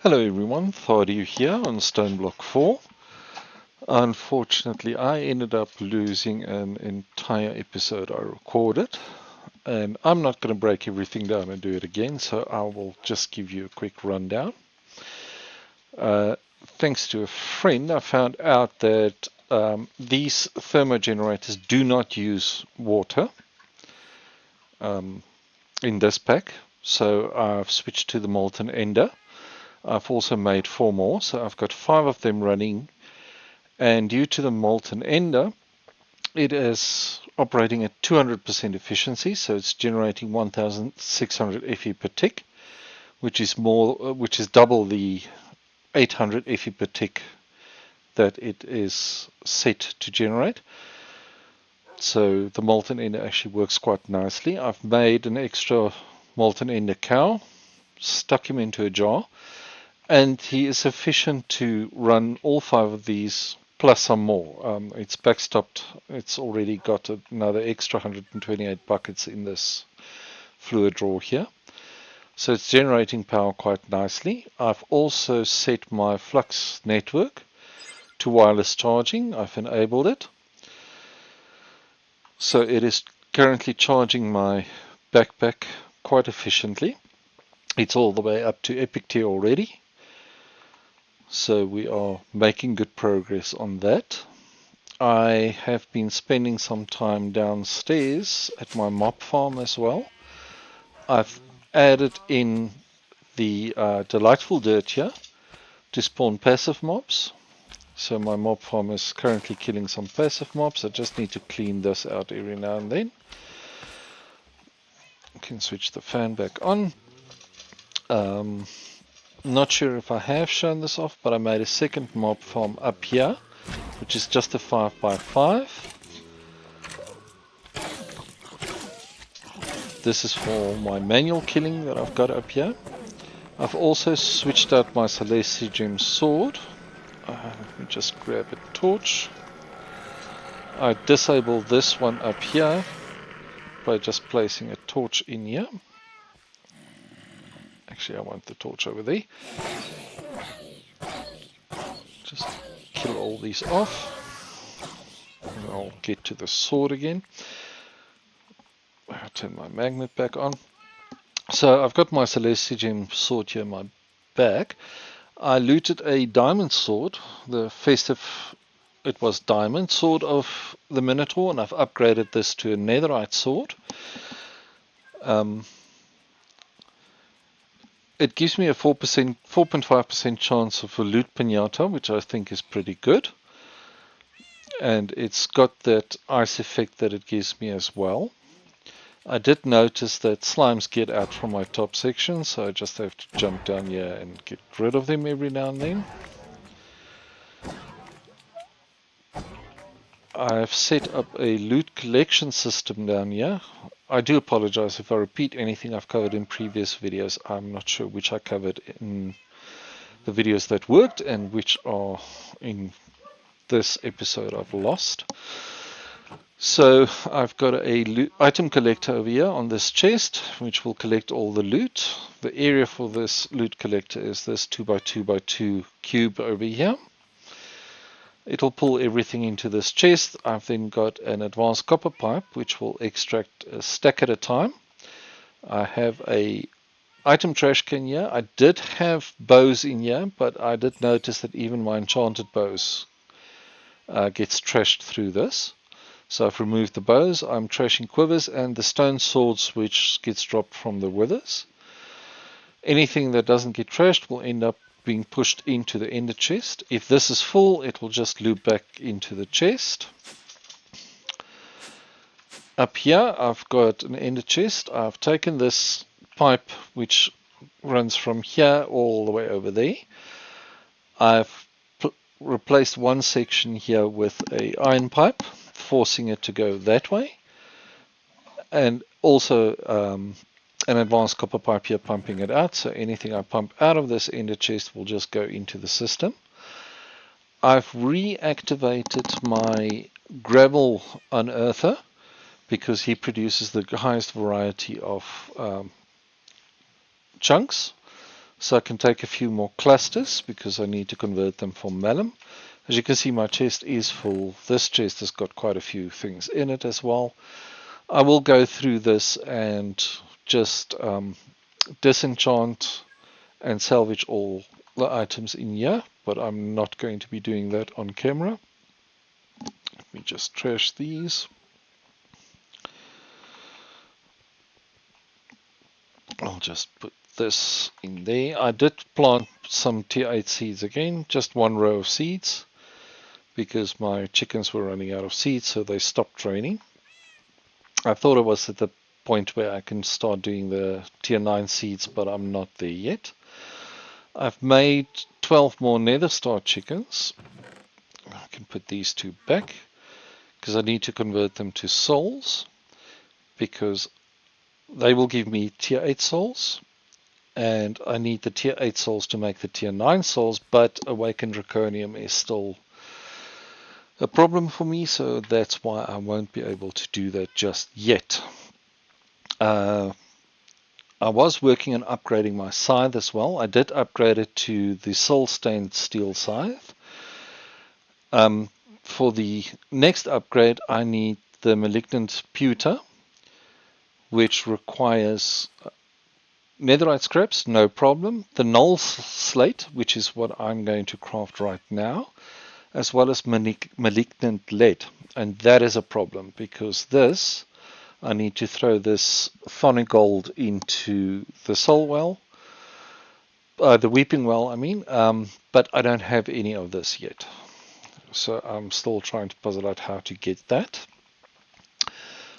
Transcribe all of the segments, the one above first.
Hello everyone, Thardy here on Stoneblock 4. Unfortunately, I ended up losing an entire episode I recorded, and I'm not going to break everything down and do it again, so I will just give you a quick rundown. Thanks to a friend, I found out that these thermogenerators do not use water in this pack, so I've switched to the molten ender. I've also made 4 more, so I've got 5 of them running, and due to the molten ender, it is operating at 200% efficiency, so it's generating 1600 Fe per tick, which is double the 800 Fe per tick that it is set to generate. So the molten ender actually works quite nicely. I've made an extra molten ender cow, stuck him into a jar, and he is sufficient to run all 5 of these plus some more. It's backstopped. It's already got another extra 128 buckets in this fluid drawer here. So it's generating power quite nicely. I've also set my flux network to wireless charging. I've enabled it. So it is currently charging my backpack quite efficiently. It's all the way up to epic tier already. So we are making good progress on that. I have been spending some time downstairs at my mob farm as well. I've added in the delightful dirt here to spawn passive mobs. So my mob farm is currently killing some passive mobs. I just need to clean this out every now and then. I can switch the fan back on. Not sure if I have shown this off, but I made a second mob farm up here, which is just a 5x5. This is for my manual killing that I've got up here. I've also switched out my Celestial Gem sword. Let me just grab a torch. I disabled this one up here by just placing a torch in here. Actually, I want the torch over there. Just kill all these off. And I'll get to the sword again. I'll turn my magnet back on. So I've got my Celestial Gem sword here in my bag. I looted a diamond sword, the festive, it was diamond sword of the Minotaur, and I've upgraded this to a netherite sword. It gives me a 4.5% chance of a loot pinata, which I think is pretty good. And it's got that ice effect that it gives me as well. I did notice that slimes get out from my top section, so I just have to jump down here and get rid of them every now and then. I've set up a loot collection system down here. I do apologize if I repeat anything I've covered in previous videos. I'm not sure which I covered in the videos that worked and which are in this episode I've lost. So I've got a item collector over here on this chest, which will collect all the loot. The area for this loot collector is this 2x2x2 cube over here. It'll pull everything into this chest. I've then got an advanced copper pipe which will extract a stack at a time. I have a item trash can here. I did have bows in here, but I did notice that even my enchanted bows gets trashed through this. So I've removed the bows. I'm trashing quivers and the stone swords which gets dropped from the withers. Anything that doesn't get trashed will end up being pushed into the ender chest. If this is full, it will just loop back into the chest. Up here I've got an ender chest. I've taken this pipe which runs from here all the way over there. I've replaced one section here with a iron pipe, forcing it to go that way, and also an advanced copper pipe here pumping it out, so anything I pump out of this ender chest will just go into the system. I've reactivated my gravel unearther because he produces the highest variety of chunks. So I can take a few more clusters because I need to convert them for malum. As you can see, my chest is full. This chest has got quite a few things in it as well. I will go through this and just disenchant and salvage all the items in here, but I'm not going to be doing that on camera. Let me just trash these. I'll just put this in there. I did plant some tier 8 seeds again, just one row of seeds, because my chickens were running out of seeds, so they stopped training. I thought it was at the point where I can start doing the tier 9 seeds, but I'm not there yet. I've made 12 more nether star chickens. I can put these two back because I need to convert them to souls, because they will give me tier 8 souls, and I need the tier 8 souls to make the tier 9 souls, but awakened draconium is still a problem for me, so that's why I won't be able to do that just yet. I was working on upgrading my scythe as well. I did upgrade it to the soul stained steel scythe. For the next upgrade, I need the malignant pewter, which requires netherite scraps, no problem. The null slate, which is what I'm going to craft right now, as well as malignant lead. And that is a problem, because this, I need to throw this phonic gold into the soul well, the weeping well, I mean, but I don't have any of this yet. So I'm still trying to puzzle out how to get that.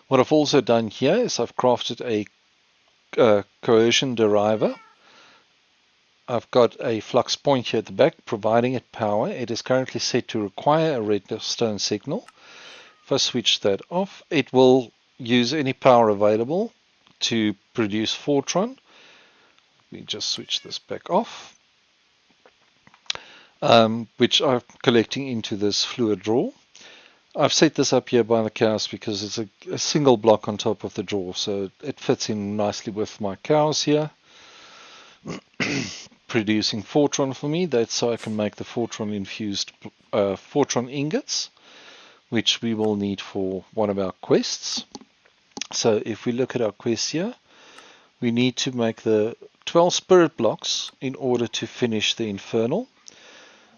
What I've also done here is I've crafted a coercion deriver. I've got a flux point here at the back, providing it power. It is currently set to require a redstone signal. If I switch that off, it will use any power available to produce Fortron. Let me just switch this back off, which I'm collecting into this fluid drawer. I've set this up here by the cows because it's a single block on top of the drawer, so it fits in nicely with my cows here. Producing Fortron for me. That's so I can make the Fortron infused Fortron ingots, which we will need for one of our quests. So if we look at our quest here, we need to make the 12 spirit blocks in order to finish the infernal.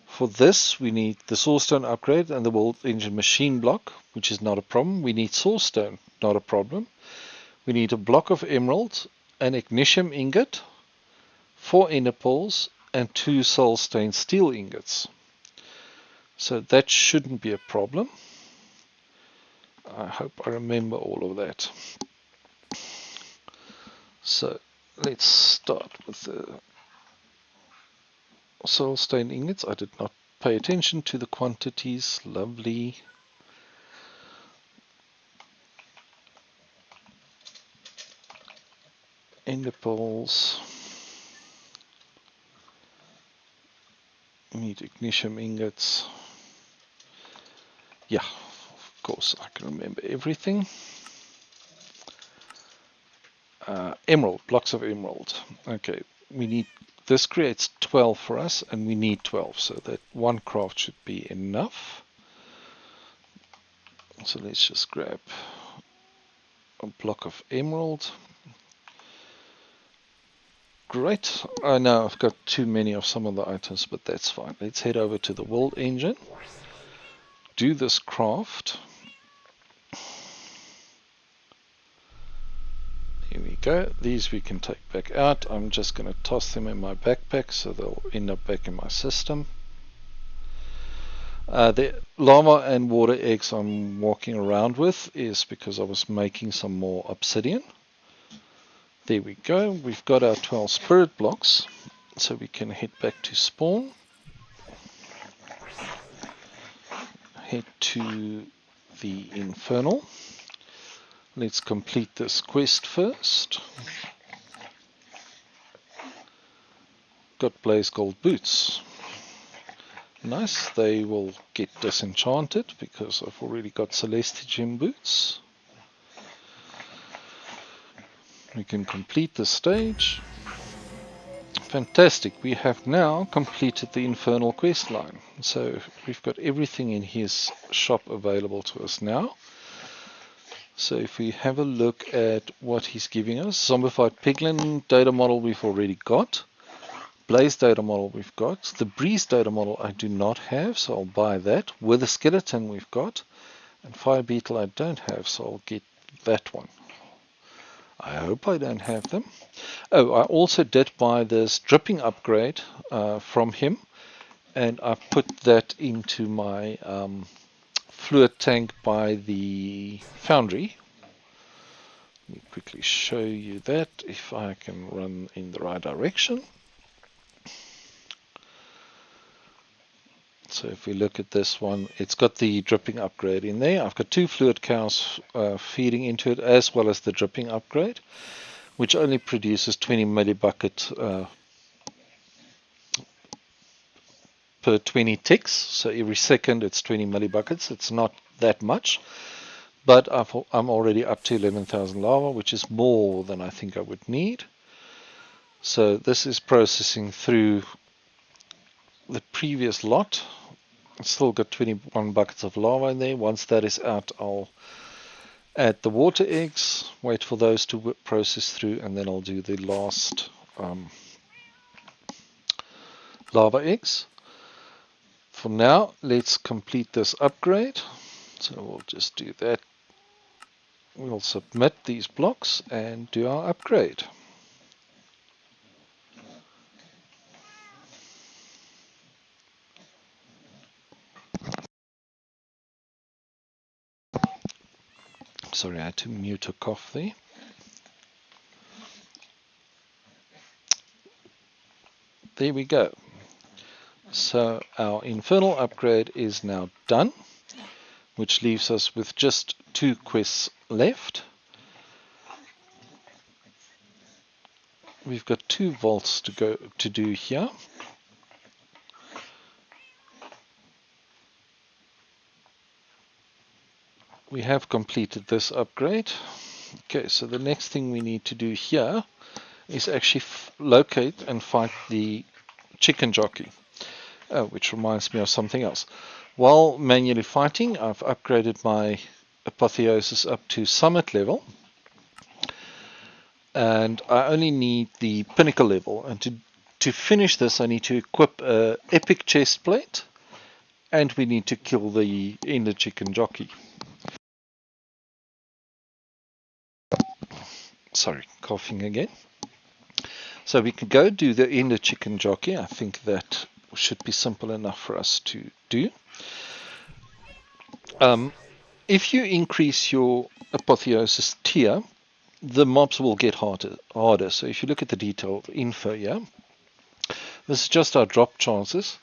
For this, we need the soulstone upgrade and the world engine machine block, which is not a problem. We need soulstone, not a problem. We need a block of emerald, an ignition ingot, 4 ender pearls, and 2 soul stained steel ingots. So that shouldn't be a problem. I hope I remember all of that. So let's start with the soul stained ingots. I did not pay attention to the quantities. Lovely. Ender pearls. We need ignition ingots. Yeah, of course I can remember everything. Emerald, blocks of emerald. Okay, we need, this creates 12 for us, and we need 12, so that one craft should be enough. So let's just grab a block of emerald. Great. I know I've got too many of some of the items, but that's fine. Let's head over to the world engine. Do this craft. Here we go. These we can take back out. I'm just going to toss them in my backpack so they'll end up back in my system. The lava and water eggs I'm walking around with is because I was making some more obsidian. There we go. We've got our 12 spirit blocks, so we can head back to spawn. Head to the infernal. Let's complete this quest first. Got blaze gold boots. Nice, they will get disenchanted because I've already got celestigem boots. We can complete the stage. Fantastic. We have now completed the infernal quest line. So we've got everything in his shop available to us now. So if we have a look at what he's giving us, Zombified Piglin data model we've already got. Blaze data model we've got. The Breeze data model I do not have, so I'll buy that. With the skeleton we've got. And Fire Beetle I don't have, so I'll get that one. I hope I don't have them. Oh, I also did buy this dripping upgrade from him, and I put that into my fluid tank by the foundry. Let me quickly show you that if I can run in the right direction. So if we look at this one, it's got the dripping upgrade in there. I've got 2 fluid cows feeding into it, as well as the dripping upgrade, which only produces 20 millibucket per 20 ticks. So every second it's 20 millibuckets. It's not that much, but I'm already up to 11,000 lava, which is more than I think I would need. So this is processing through the previous lot. It's still got 21 buckets of lava in there. Once that is out, I'll add the water eggs, wait for those to process through, and then I'll do the last lava eggs. For now, let's complete this upgrade. So we'll just do that. We'll submit these blocks and do our upgrade. Sorry, I had to mute a cough there. There we go. So our infernal upgrade is now done, which leaves us with just 2 quests left. We've got 2 vaults to do here. We have completed this upgrade. Okay, so the next thing we need to do here is actually locate and fight the chicken jockey, which reminds me of something else. While manually fighting, I've upgraded my apotheosis up to summit level, and I only need the pinnacle level. And to finish this, I need to equip an epic chest plate, and we need to kill the ender chicken jockey. Sorry, coughing again. So we can go do the ender chicken jockey. I think that should be simple enough for us to do. If you increase your apotheosis tier, the mobs will get harder. So if you look at the detailed info here, this is just our drop chances.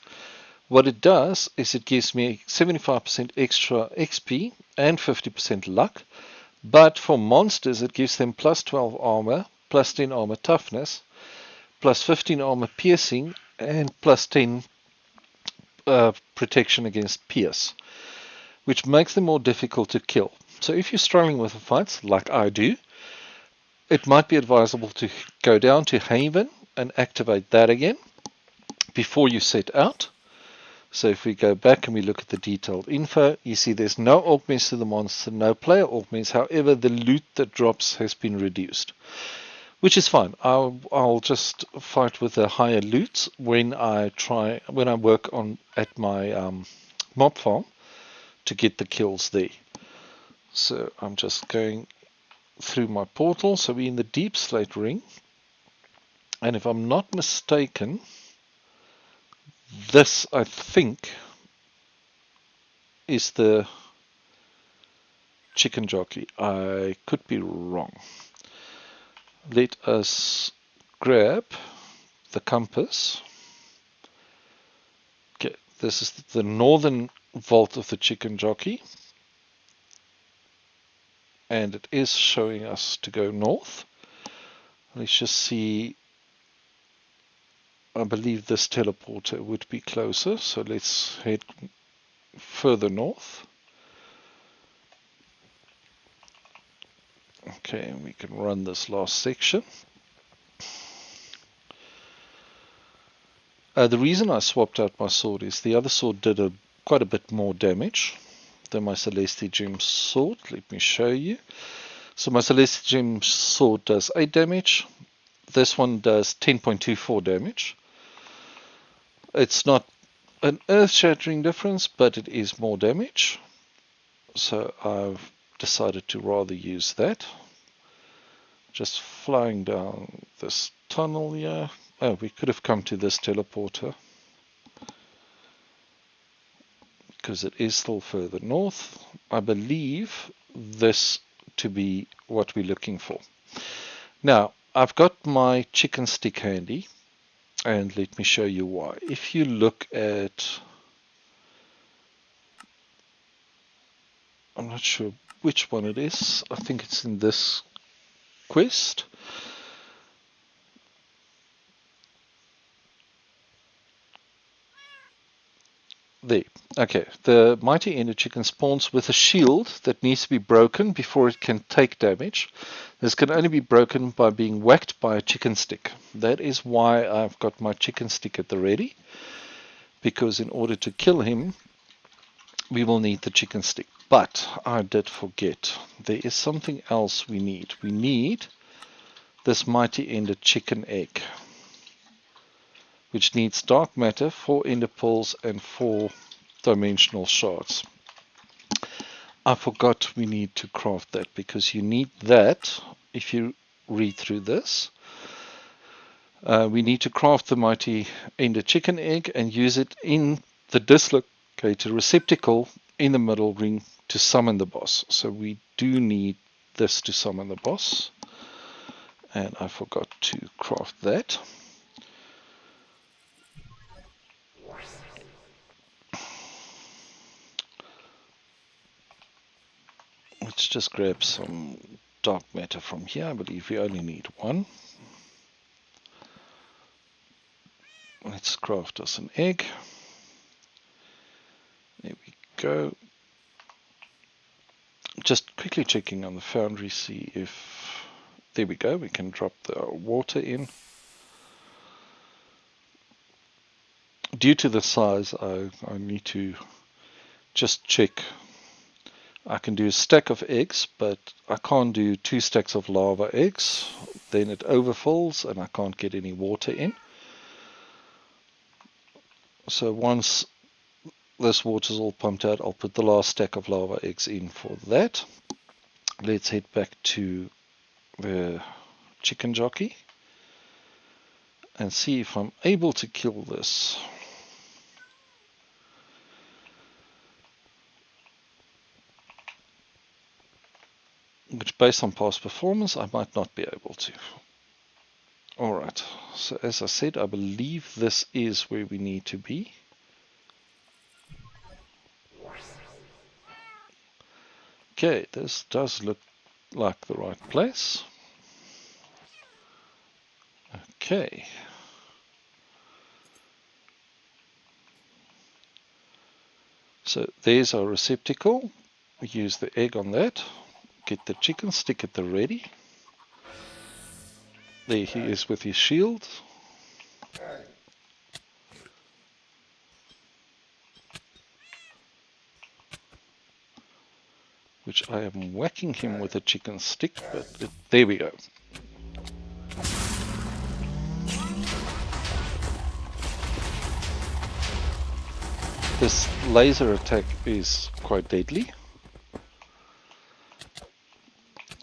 What it does is it gives me 75% extra XP and 50% luck. But for monsters, it gives them plus 12 armor, plus 10 armor toughness, plus 15 armor piercing, and plus 10 protection against pierce, which makes them more difficult to kill. So if you're struggling with the fights, like I do, it might be advisable to go down to Haven and activate that again before you set out. So if we go back and we look at the detailed info, you see there's no augments to the monster, no player augments. However, the loot that drops has been reduced, which is fine. I'll just fight with a higher loot when I work at my mob farm to get the kills there. So I'm just going through my portal. So we're in the Deep Slate Ring, and if I'm not mistaken, this, I think, is the chicken jockey. I could be wrong. Let us grab the compass. Okay, this is the northern vault of the chicken jockey, and it is showing us to go north. Let's just see. I believe this teleporter would be closer, so let's head further north. Okay, and we can run this last section. The reason I swapped out my sword is the other sword did quite a bit more damage than my Celesti Gem sword. Let me show you. So my Celesti Gem sword does 8 damage. This one does 10.24 damage. It's not an earth-shattering difference, but it is more damage. So I've decided to rather use that. Just flying down this tunnel here. Oh, we could have come to this teleporter, because it is still further north. I believe this to be what we're looking for. Now, I've got my chicken stick handy, and let me show you why. If you look at, I'm not sure which one it is. I think it's in this quest. There. Okay, the Mighty Ender Chicken spawns with a shield that needs to be broken before it can take damage. This can only be broken by being whacked by a chicken stick. That is why I've got my chicken stick at the ready, because in order to kill him, we will need the chicken stick. But I did forget, there is something else we need. We need this Mighty Ender Chicken egg, which needs dark matter, 4 ender pearls, and 4 dimensional shards. I forgot we need to craft that, because you need that. If you read through this, we need to craft the Mighty Ender Chicken egg and use it in the dislocated receptacle in the middle ring to summon the boss. So we do need this to summon the boss, and I forgot to craft that. Let's just grab some dark matter from here. I believe we only need 1. Let's craft us an egg. There we go. Just quickly checking on the foundry, see if... There we go, we can drop the water in. Due to the size, I need to just check. I can do a stack of eggs, but I can't do 2 stacks of lava eggs. Then it overfills and I can't get any water in. So once this water's all pumped out, I'll put the last stack of lava eggs in for that. Let's head back to the chicken jockey and see if I'm able to kill this. Which, based on past performance, I might not be able to. Alright, so as I said, I believe this is where we need to be. Okay, this does look like the right place. Okay. So there's our receptacle. We use the egg on that. Get the chicken stick at the ready. There he is with his shield. Which I am whacking him with a chicken stick, but there we go. This laser attack is quite deadly.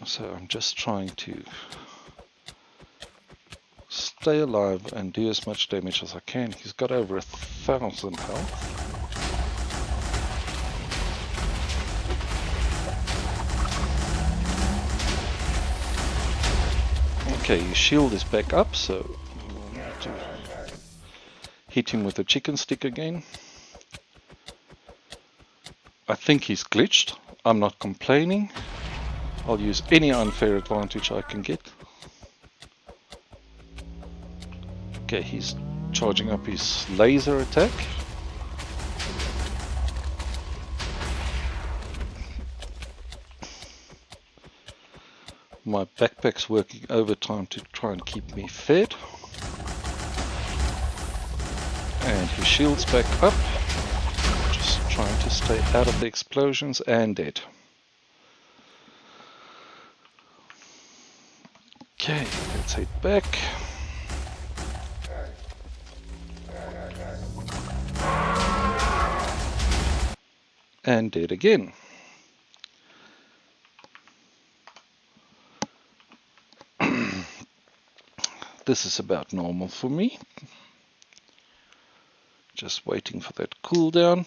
So I'm just trying to stay alive and do as much damage as I can. He's got over 1,000 health. Okay, his shield is back up, so we'll need to hit him with a chicken stick again. I think he's glitched. I'm not complaining. I'll use any unfair advantage I can get. Okay, he's charging up his laser attack. My backpack's working overtime to try and keep me fed. his shields back up. Just trying to stay out of the explosions, and dead. Okay, let's head back. And dead again. This is about normal for me. Just waiting for that cooldown.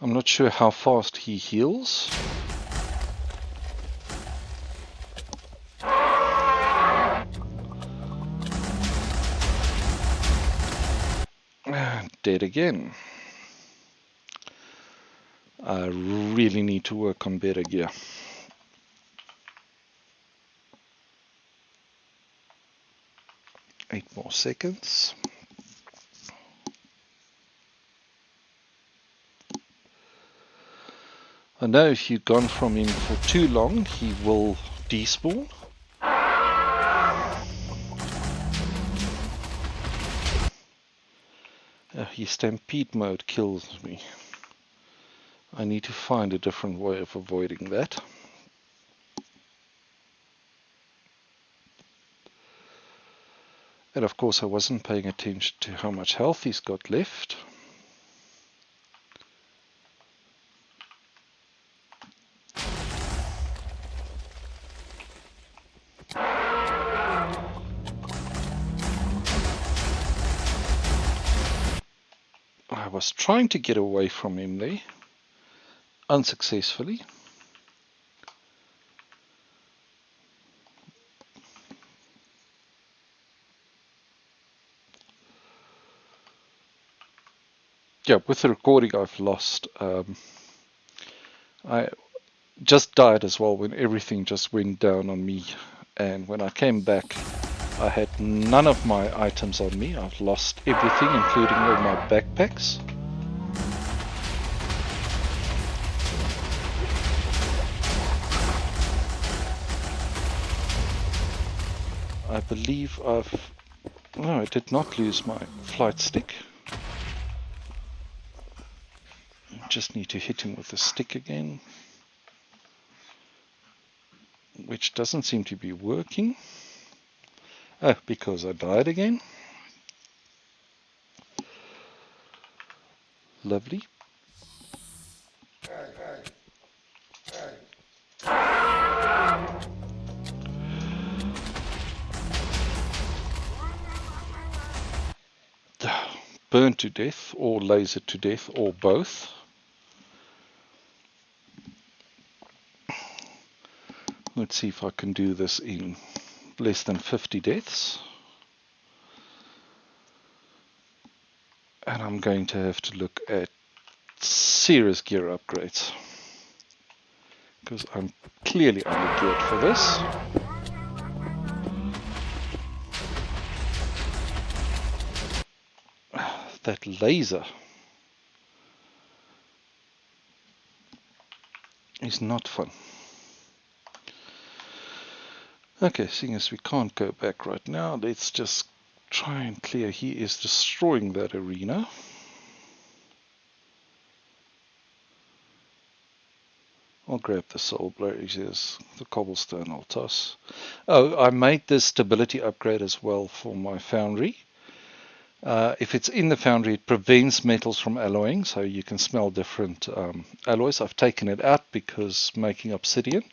I'm not sure how fast he heals. Dead again. I really need to work on better gear. Eight more seconds. I know if you've gone from him for too long, he will despawn. His stampede mode kills me. I need to find a different way of avoiding that. And of course I wasn't paying attention to how much health he's got left. I was trying to get away from him there, unsuccessfully. Yeah, with the recording I've lost. I just died as well when everything just went down on me, and when I came back I had none of my items on me. I've lost everything, including all my backpacks. I believe no, I did not lose my flight stick. Just need to hit him with the stick again, which doesn't seem to be working. Oh, because I died again. Lovely. Burned to death, or lasered to death, or both. Let's see if I can do this in less than 50 deaths. And I'm going to have to look at serious gear upgrades, because I'm clearly undergeared for this. That laser is not fun. Okay, seeing as we can't go back right now, let's just try and clear. He is destroying that arena. I'll grab the soul blazes, the cobblestone I'll toss. Oh, I made this stability upgrade as well for my foundry. If it's in the foundry, it prevents metals from alloying, so you can smell different alloys. I've taken it out because making obsidian,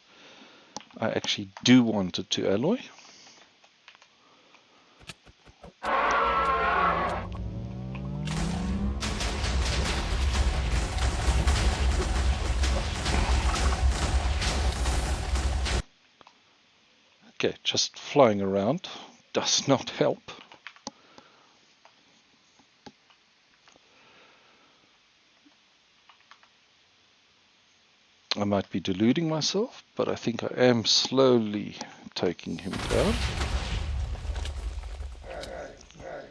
I actually do want it to alloy. Okay, just flying around does not help. I might be deluding myself, but I think I am slowly taking him down.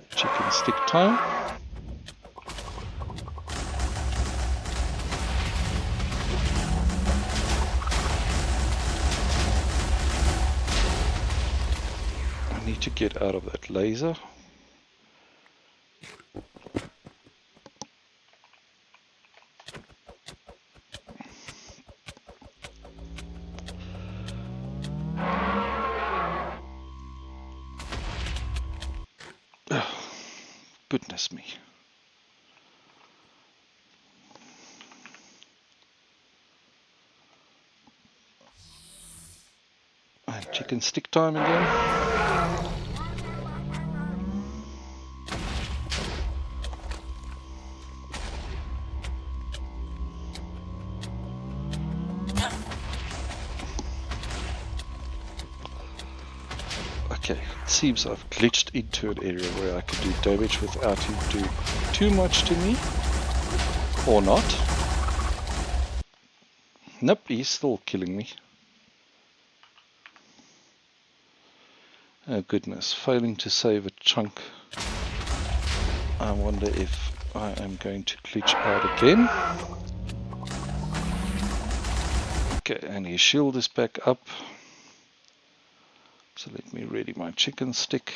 Chicken stick time. I need to get out of that laser. Oh, goodness me. And chicken stick time again. Okay, it seems I've glitched into an area where I could do damage without him doing too much to me. Or not. Nope, he's still killing me. Oh goodness, failing to save a chunk. I wonder if I am going to glitch out again. Okay, and his shield is back up. So let me ready my chicken stick.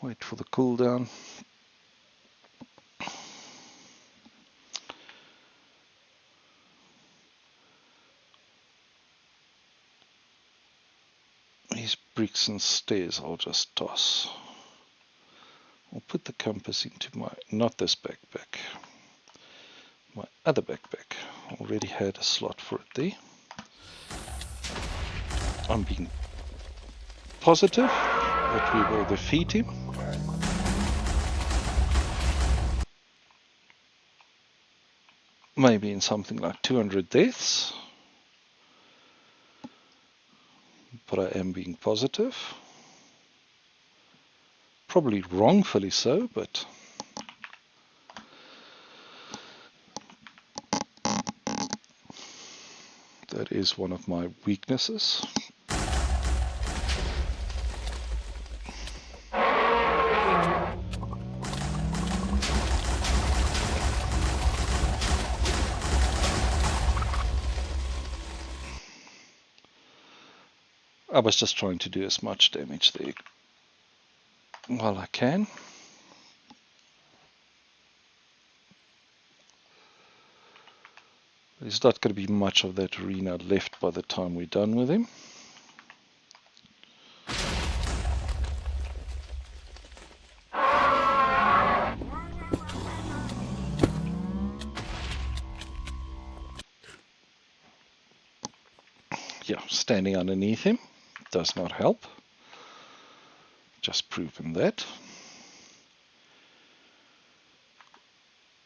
Wait for the cooldown. These bricks and stairs I'll just toss. I'll put the compass into my, not this backpack, my other backpack. Already had a slot for it there. I'm being positive that we will defeat him. Maybe in something like 200 deaths. But I am being positive. Probably wrongfully so, but that is one of my weaknesses. I was just trying to do as much damage there while I can. There's not going to be much of that arena left by the time we're done with him. Yeah, standing underneath him does not help. Just proven that.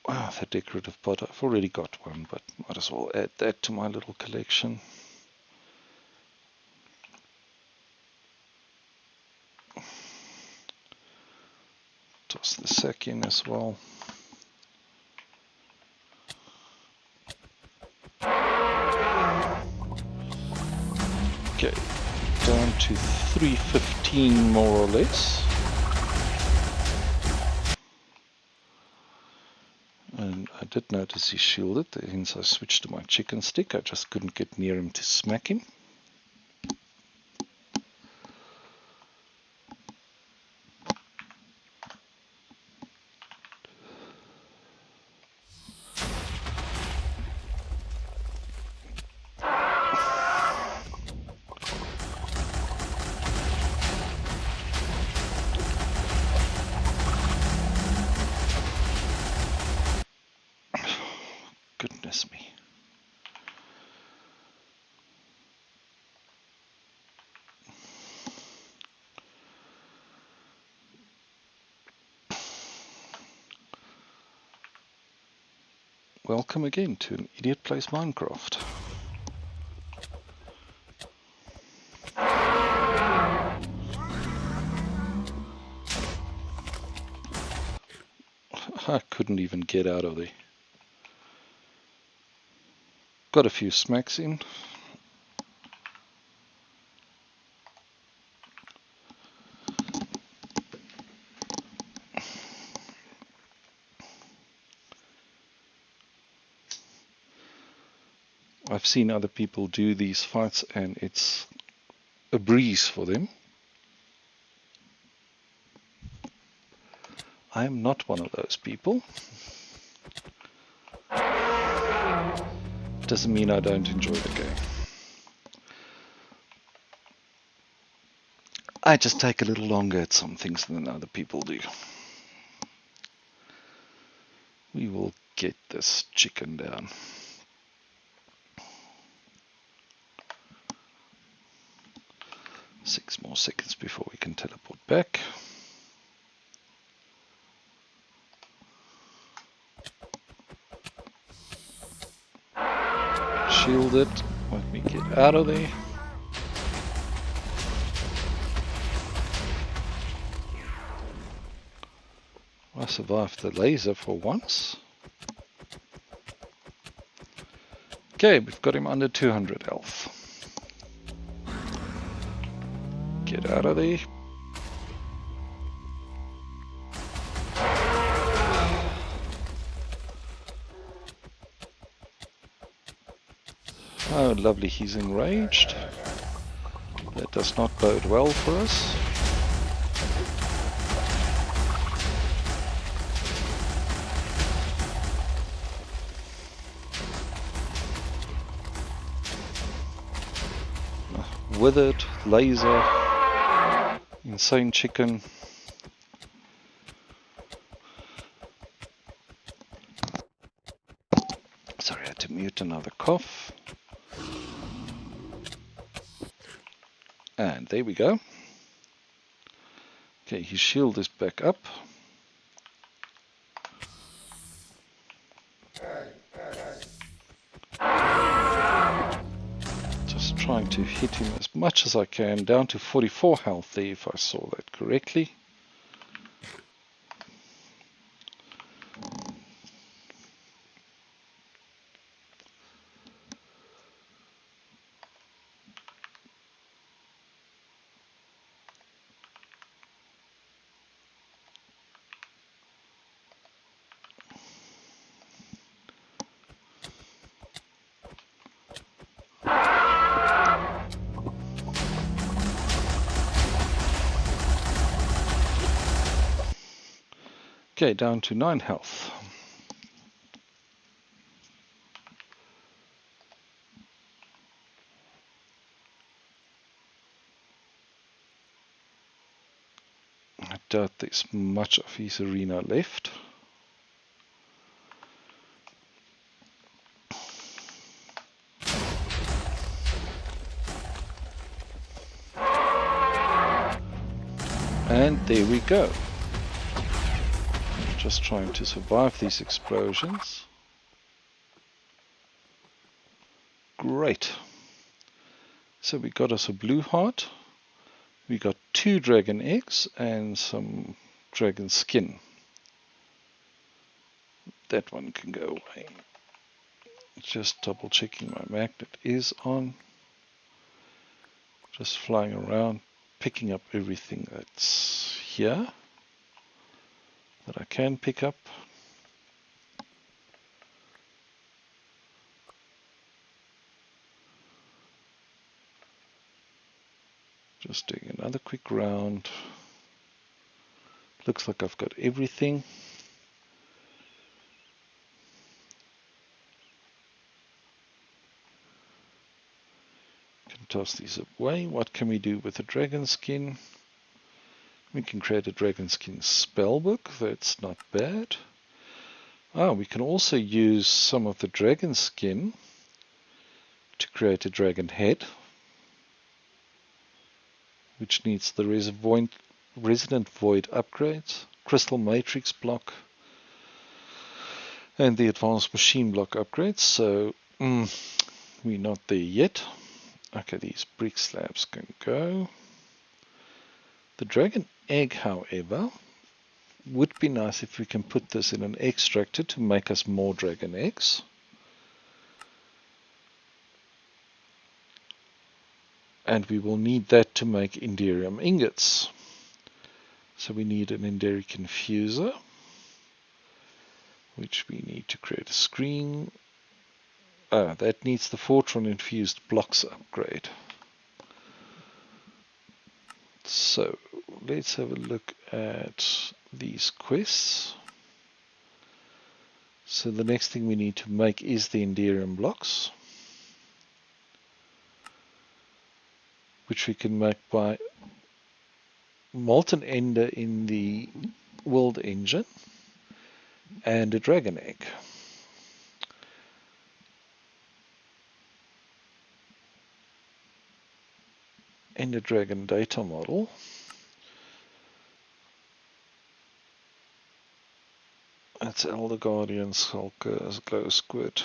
Ah, the decorative pot, I've already got one, but might as well add that to my little collection. Toss the sack in as well. Okay, down to 315 more or less. And I did notice he shielded, hence I switched to my chicken stick. I just couldn't get near him to smack him. Goodness me. Welcome again to an Idiot Plays Minecraft. I couldn't even get out of there. Got a few smacks in. I've seen other people do these fights and it's a breeze for them. I'm not one of those people. Doesn't mean I don't enjoy the game. I just take a little longer at some things than other people do. We will get this chicken down. Six more seconds before we can teleport back. Shield it. Let me get out of there. I survived the laser for once. Okay, we've got him under 200 health. Get out of there. Oh, lovely, he's enraged. That does not bode well for us. Withered, laser, insane chicken. Sorry, I had to mute another cough. And there we go. Okay, his shield is back up. Just trying to hit him as much as I can, down to 44 health there if I saw that correctly. Okay, down to 9 health. I doubt there's much of his arena left. And there we go. Just trying to survive these explosions. Great. So we got us a blue heart. We got 2 dragon eggs and some dragon skin. That one can go away. Just double checking my magnet is on. Just flying around, picking up everything that's here that I can pick up. Just doing another quick round. Looks like I've got everything. Can toss these away. What can we do with the dragon skin? We can create a dragon skin spellbook. That's not bad. We can also use some of the dragon skin to create a dragon head, which needs the Resonant Void upgrades, Crystal Matrix block, and the Advanced Machine block upgrades. So we're not there yet. Okay, these brick slabs can go. The dragon egg, however, would be nice if we can put this in an extractor to make us more dragon eggs. And we will need that to make Inderium ingots. So we need an Inderi confuser, which we need to create a screen. That needs the Fortron infused blocks upgrade. So let's have a look at these quests. So the next thing we need to make is the Enderium blocks, which we can make by molten ender in the world engine and a dragon egg. Ender dragon data model. That's Elder Guardian, Skulker, Glow Squid,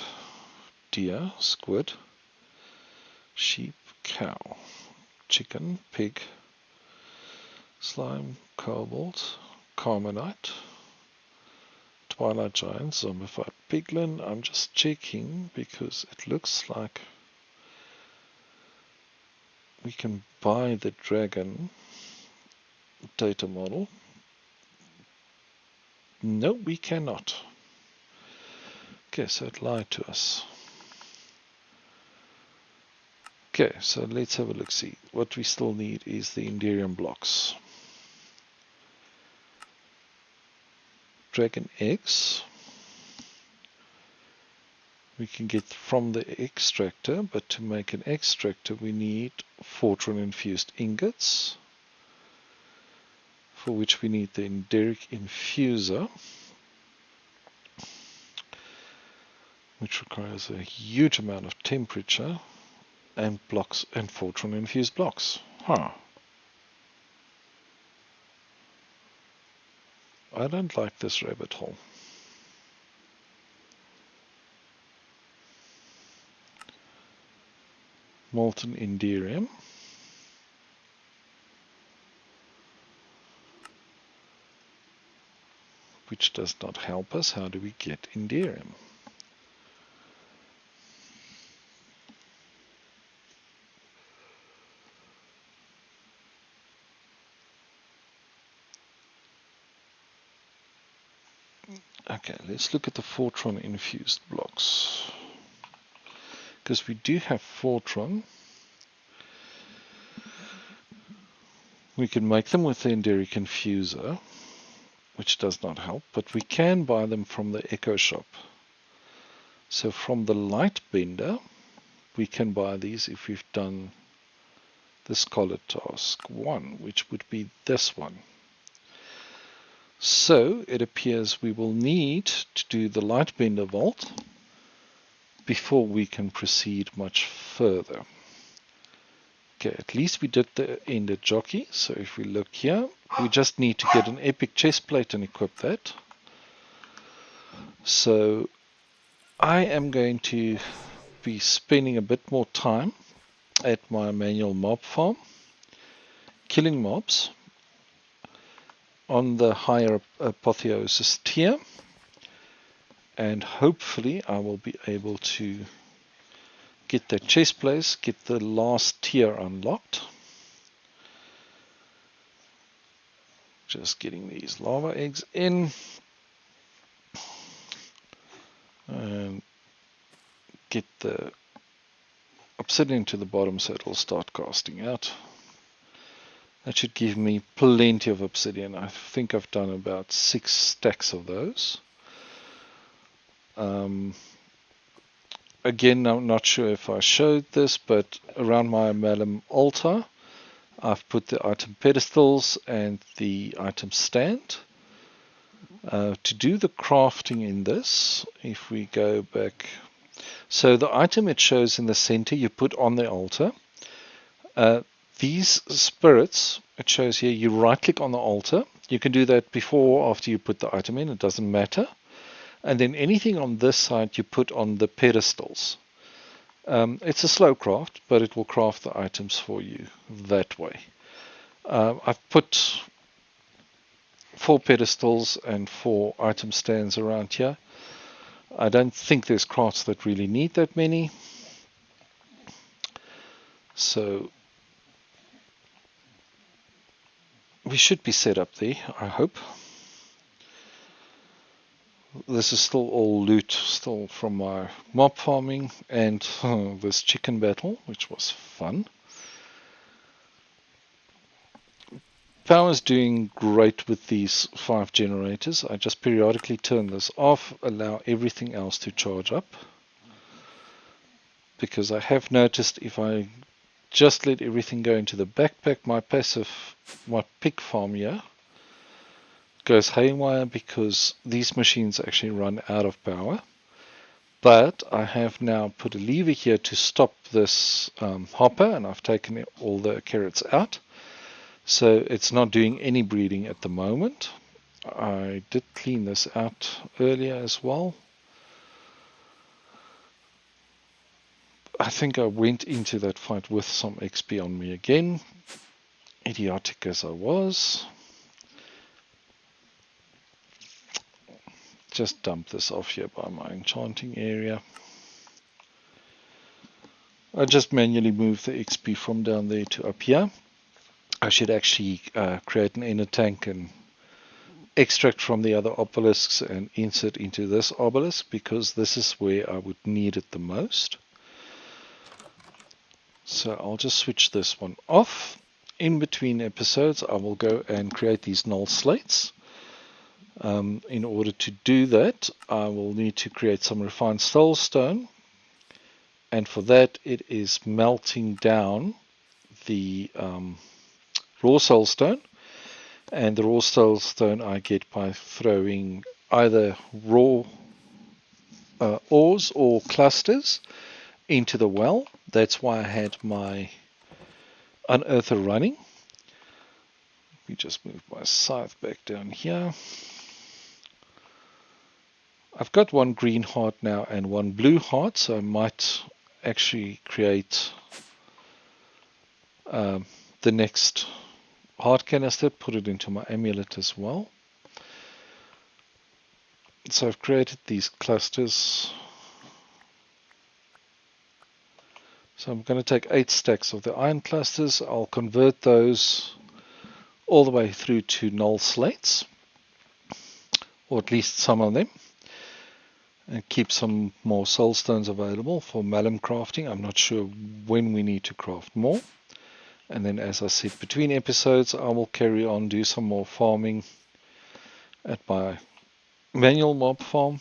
Deer, Squid, Sheep, Cow, Chicken, Pig, Slime, Cobalt, Carmonite, Twilight Giant, Zombified Piglin. I'm just checking because it looks like we can buy the dragon data model. No, we cannot. Okay, so it lied to us. Okay, so let's have a look. See, what we still need is the Enderium blocks. Dragon eggs we can get from the extractor, but to make an extractor we need Fortran infused ingots, for which we need the Enderic infuser, which requires a huge amount of temperature and blocks and Fortran infused blocks. I don't like this rabbit hole. Molten Enderium. Which does not help us. How do we get Enderium? Okay, let's look at the Fortran infused blocks. Because we do have Fortran, we can make them with the Enderic infuser, which does not help, but we can buy them from the Echo Shop. So from the Light Bender, we can buy these if we've done the Scholar Task 1, which would be this one. So it appears we will need to do the Light Bender Vault before we can proceed much further. Okay, at least we did the Ender Jockey. So if we look here, we just need to get an epic chest plate and equip that. So I am going to be spending a bit more time at my manual mob farm, killing mobs on the higher apotheosis tier, and hopefully I will be able to get that chest plate, get the last tier unlocked. Just getting these lava eggs in and get the obsidian to the bottom so it'll start casting out. That should give me plenty of obsidian. I think I've done about 6 stacks of those. Again, I'm not sure if I showed this, but around my Malum altar I've put the item pedestals and the item stand. To do the crafting in this, if we go back, so the item it shows in the center you put on the altar. These spirits, it shows here, you right click on the altar. You can do that before or after you put the item in, it doesn't matter. And then anything on this side you put on the pedestals. It's a slow craft, but it will craft the items for you that way. I've put 4 pedestals and 4 item stands around here. I don't think there's crafts that really need that many. So we should be set up there, I hope. This is still all loot, still from my mob farming and this chicken battle, which was fun. power's doing great with these 5 generators. I just periodically turn this off, allow everything else to charge up. Because I have noticed if I just let everything go into the backpack, my pig farm here goes haywire because these machines actually run out of power. But I have now put a lever here to stop this hopper, and I've taken all the carrots out. So it's not doing any breeding at the moment. I did clean this out earlier as well. I think I went into that fight with some XP on me again, idiotic as I was. Just dump this off here by my enchanting area. I just manually moved the XP from down there to up here. I should actually create an inner tank and extract from the other obelisks and insert into this obelisk, because this is where I would need it the most. So I'll just switch this one off. In between episodes I will go and create these null slates. In order to do that, I will need to create some refined soulstone, and for that it is melting down the raw soulstone, and the raw soulstone I get by throwing either raw ores or clusters into the well. That's why I had my unearther running. Let me just move my scythe back down here. I've got one green heart now and one blue heart, so I might actually create the next heart canister, put it into my amulet as well. So I've created these clusters. So I'm going to take 8 stacks of the iron clusters. I'll convert those all the way through to null slates, or at least some of them, and keep some more soulstones available for malum crafting. I'm not sure when we need to craft more. And then, as I said, between episodes I will carry on, do some more farming at my manual mob farm.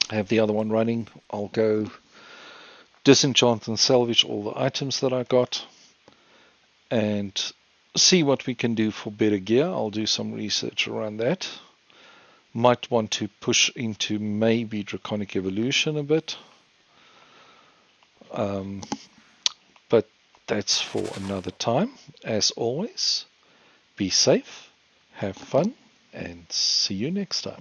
I have the other one running. I'll go disenchant and salvage all the items that I got and see what we can do for better gear. I'll do some research around that. Might want to push into maybe Draconic Evolution a bit, but that's for another time. As always, be safe, have fun, and see you next time.